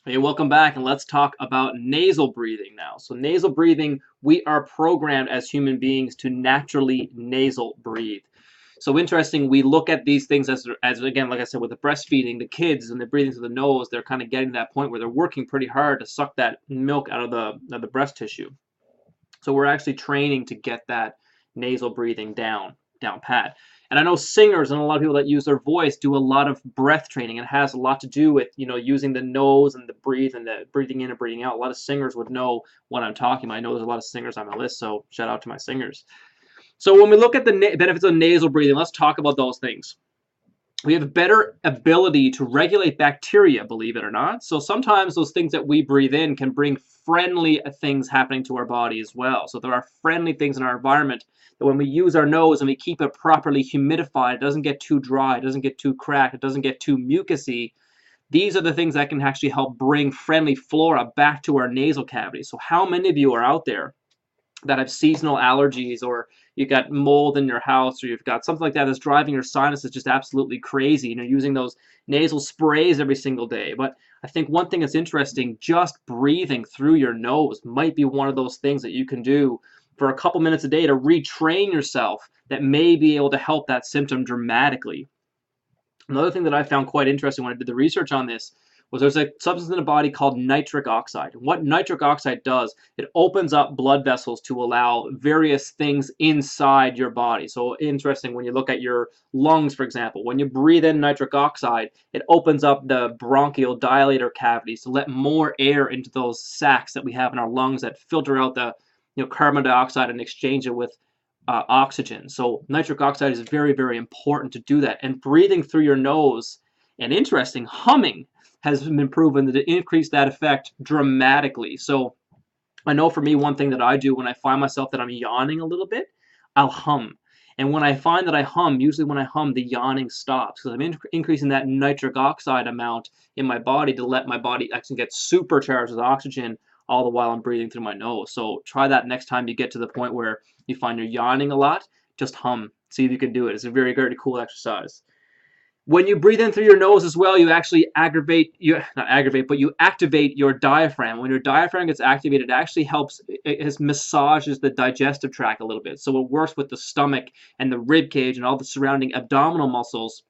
Hey, welcome back, and let's talk about nasal breathing now. So nasal breathing, we are programmed as human beings to naturally nasal breathe. So interesting, we look at these things as again, like I said, with the breastfeeding, the kids and they're breathing through the nose, they're kind of getting to that point where they're working pretty hard to suck that milk out of the breast tissue. So we're actually training to get that nasal breathing down pat. And I know singers and a lot of people that use their voice do a lot of breath training. It has a lot to do with, using the nose and the breathe and the breathing in and breathing out. A lot of singers would know what I'm talking about. I know there's a lot of singers on my list, so shout out to my singers. So when we look at the benefits of nasal breathing, let's talk about those things. We have a better ability to regulate bacteria, believe it or not. So sometimes those things that we breathe in can bring friendly things happening to our body as well. So there are friendly things in our environment that when we use our nose and we keep it properly humidified, it doesn't get too dry, it doesn't get too cracked, it doesn't get too mucousy. These are the things that can actually help bring friendly flora back to our nasal cavity. So how many of you are out there that have seasonal allergies, or you've got mold in your house, or you've got something like that that's driving your sinuses just absolutely crazy, and you're using those nasal sprays every single day? But I think one thing that's interesting, just breathing through your nose might be one of those things that you can do for a couple minutes a day to retrain yourself that may be able to help that symptom dramatically. Another thing that I found quite interesting when I did the research on this was there's a substance in the body called nitric oxide. And what nitric oxide does, it opens up blood vessels to allow various things inside your body. So interesting, when you look at your lungs, for example, when you breathe in nitric oxide, it opens up the bronchial dilator cavities to let more air into those sacs that we have in our lungs that filter out the carbon dioxide and exchange it with oxygen. So nitric oxide is very, very important to do that. And breathing through your nose, and interesting, humming has been proven to increase that effect dramatically. So I know for me, one thing that I do when I find myself that I'm yawning a little bit, I'll hum. And when I find that I hum, usually when I hum, the yawning stops because I'm increasing that nitric oxide amount in my body to let my body actually get supercharged with oxygen all the while I'm breathing through my nose. So try that next time you get to the point where you find you're yawning a lot. Just hum. See if you can do it. It's a very, very cool exercise. When you breathe in through your nose as well, you actually you activate your diaphragm. When your diaphragm gets activated, it actually helps, it massages the digestive tract a little bit. So it works with the stomach and the rib cage and all the surrounding abdominal muscles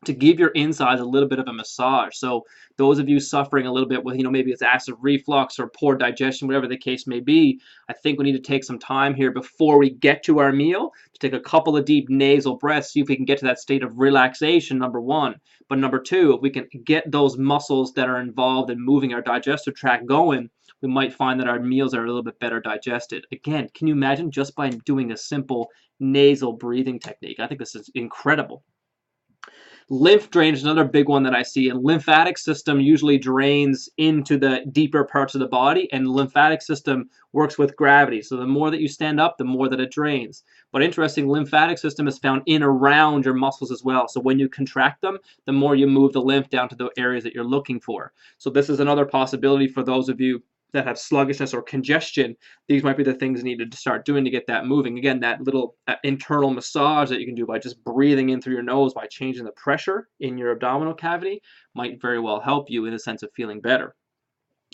to give your insides a little bit of a massage. So those of you suffering a little bit with, maybe it's acid reflux or poor digestion, whatever the case may be, I think we need to take some time here before we get to our meal to take a couple of deep nasal breaths, see if we can get to that state of relaxation, number one. But number two, if we can get those muscles that are involved in moving our digestive tract going, we might find that our meals are a little bit better digested. Again, can you imagine just by doing a simple nasal breathing technique? I think this is incredible. Lymph drainage is another big one that I see. And lymphatic system usually drains into the deeper parts of the body, and the lymphatic system works with gravity. So the more that you stand up, the more that it drains. But interesting, lymphatic system is found in around your muscles as well. So when you contract them, the more you move the lymph down to the areas that you're looking for. So this is another possibility for those of you that have sluggishness or congestion. These might be the things needed to start doing to get that moving. Again, that little internal massage that you can do by just breathing in through your nose by changing the pressure in your abdominal cavity might very well help you in the sense of feeling better.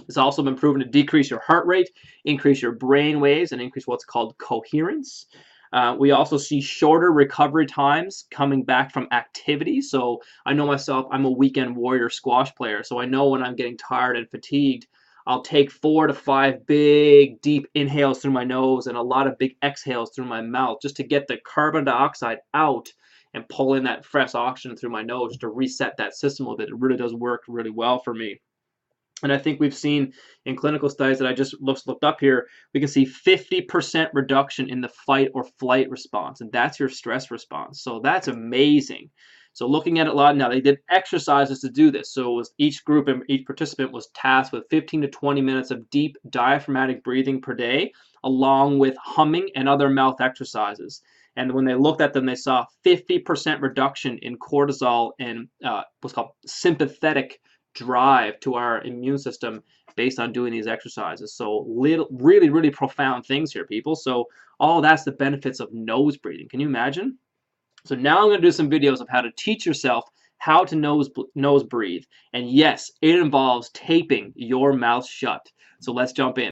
It's also been proven to decrease your heart rate, increase your brain waves, and increase what's called coherence. We also see shorter recovery times coming back from activity. So I know myself, I'm a weekend warrior squash player. So I know when I'm getting tired and fatigued, I'll take 4 to 5 big, deep inhales through my nose and a lot of big exhales through my mouth just to get the carbon dioxide out and pull in that fresh oxygen through my nose to reset that system a little bit. It really does work really well for me. And I think we've seen in clinical studies that I just looked up here, we can see 50% reduction in the fight or flight response, and that's your stress response. So that's amazing. So looking at it a lot now, they did exercises to do this. So it was each group and each participant was tasked with 15 to 20 minutes of deep diaphragmatic breathing per day, along with humming and other mouth exercises. And when they looked at them, they saw 50% reduction in cortisol and what's called sympathetic drive to our immune system based on doing these exercises. So really, really profound things here, people. So all that's the benefits of nose breathing. Can you imagine? So now I'm going to do some videos of how to teach yourself how to nose breathe. And yes, it involves taping your mouth shut. So let's jump in.